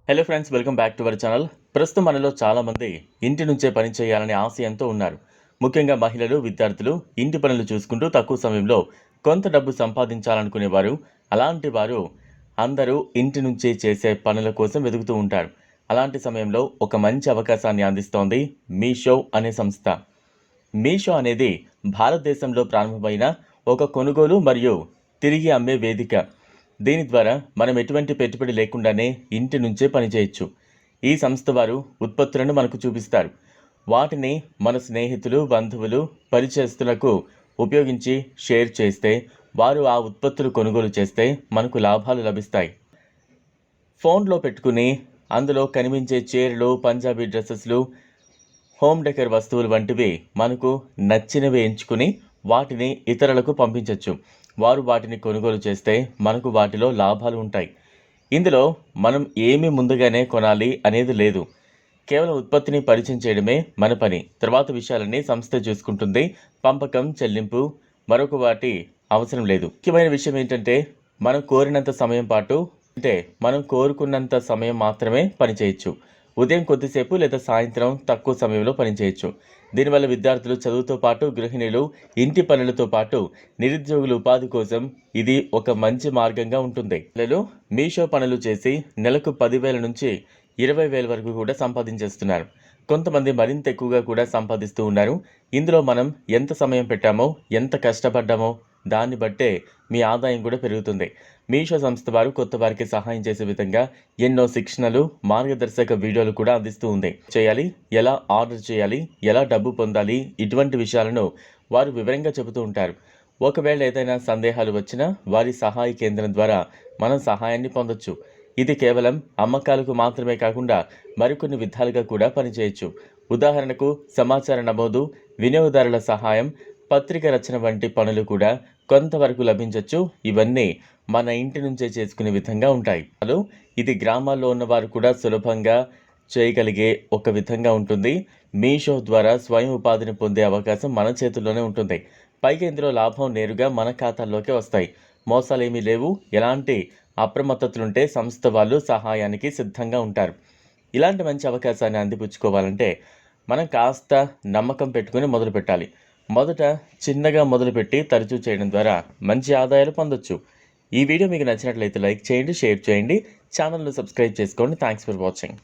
Hello friends, welcome back to our channel. ప్రస్తుతం మనలో చాలామంది ఇంటి నుంచే పని చేయాలనే ఆశయంతో ఉన్నారు. ముఖ్యంగా మహిళలు, విద్యార్థులు ఇంటి పనులు చూసుకుంటూ తక్కువ సమయంలో కొంత డబ్బు సంపాదించాలనుకునేవారు. అలాంటి వారు అందరూ ఇంటి నుంచే చేసే పనుల కోసం వెతుకుతూ ఉంటారు. అలాంటి సమయంలో ఒక మంచి అవకాశాన్ని అందిస్తోంది మీషో అనే సంస్థ. మీషో అనేది భారతదేశంలో ప్రారంభమైన ఒక కొనుగోలు మరియు తిరిగి అమ్మే వేదిక. దీని ద్వారా మనం ఎటువంటి పెట్టుబడి లేకుండానే ఇంటి నుంచే పనిచేయచ్చు. ఈ సంస్థ వారు ఉత్పత్తులను మనకు చూపిస్తారు. వాటిని మన స్నేహితులు, బంధువులు, పరిచయస్తులకు ఉపయోగించి షేర్ చేస్తే వారు ఆ ఉత్పత్తులు కొనుగోలు చేస్తే మనకు లాభాలు లభిస్తాయి. ఫోన్లో పెట్టుకుని అందులో కనిపించే చీరలు, పంజాబీ డ్రెస్సెస్లు, హోమ్ డెకర్ వస్తువులు వంటివి మనకు నచ్చినవి ఎంచుకుని వాటిని ఇతరులకు పంపించవచ్చు. వారు వాటిని కొనుగోలు చేస్తే మనకు వాటిలో లాభాలు ఉంటాయి. ఇందులో మనం ఏమి ముందుగానే కొనాలి అనేది లేదు. కేవలం ఉత్పత్తిని పరిచయం చేయడమే మన పని. తర్వాత విషయాలన్నీ సంస్థ చూసుకుంటుంది. పంపకం, చెల్లింపు మరొక వాటి అవసరం లేదు. ముఖ్యమైన విషయం ఏంటంటే మనం కోరినంత సమయం పాటు మనం కోరుకున్నంత సమయం మాత్రమే పనిచేయచ్చు. ఉదయం కొద్దిసేపు లేదా సాయంత్రం తక్కువ సమయంలో పనిచేయచ్చు. దీనివల్ల విద్యార్థులు చదువుతో పాటు గృహిణులు ఇంటి పనులతో పాటు నిరుద్యోగుల ఉపాధి కోసం ఇది ఒక మంచి మార్గంగా ఉంటుంది. పిల్లలు మీషో పనులు చేసి నెలకు 10,000 నుంచి 20,000 వరకు కూడా సంపాదించేస్తున్నారు. కొంతమంది మరింత ఎక్కువగా కూడా సంపాదిస్తూ ఉన్నారు. ఇందులో మనం ఎంత సమయం పెట్టామో, ఎంత కష్టపడ్డామో దాన్ని బట్టే మీ ఆదాయం కూడా పెరుగుతుంది. మీషో సంస్థ వారు కొత్త వారికి సహాయం చేసే విధంగా ఎన్నో శిక్షణలు, మార్గదర్శక వీడియోలు కూడా అందిస్తూ ఉంది. ఎలా ఆర్డర్ చేయాలి, ఎలా డబ్బు పొందాలి, ఇటువంటి విషయాలను వారు వివరంగా చెబుతూ ఉంటారు. ఒకవేళ ఏదైనా సందేహాలు వచ్చినా వారి సహాయ కేంద్రం ద్వారా మనం సహాయాన్ని పొందొచ్చు. ఇది కేవలం అమ్మకాలకు మాత్రమే కాకుండా మరికొన్ని విధాలుగా కూడా పనిచేయచ్చు. ఉదాహరణకు సమాచార నమోదు, వినియోగదారుల సహాయం, పత్రిక రచన వంటి పనులు కూడా కొంతవరకు లభించవచ్చు. ఇవన్నీ మన ఇంటి నుంచే చేసుకునే విధంగా ఉంటాయి. ఇది గ్రామాల్లో ఉన్నవారు కూడా సులభంగా చేయగలిగే ఒక విధంగా ఉంటుంది. మీషో ద్వారా స్వయం ఉపాధిని పొందే అవకాశం మన చేతుల్లోనే ఉంటుంది. పైగా ఇందులో లాభం నేరుగా మన ఖాతాల్లోకే వస్తాయి. మోసాలేమీ లేవు. ఎలాంటి అప్రమత్తతలుంటే సంస్థ వాళ్ళు సహాయానికి సిద్ధంగా ఉంటారు. ఇలాంటి మంచి అవకాశాన్ని అందిపుచ్చుకోవాలంటే మనం కాస్త నమ్మకం పెట్టుకుని మొదలు పెట్టాలి. మొదట చిన్నగా మొదలుపెట్టి తరచూ చేయడం ద్వారా మంచి ఆదాయాలు పొందొచ్చు. ఈ వీడియో మీకు నచ్చినట్లయితే లైక్ చేయండి, షేర్ చేయండి, ఛానల్ను సబ్స్క్రైబ్ చేసుకోండి. Thanks for watching.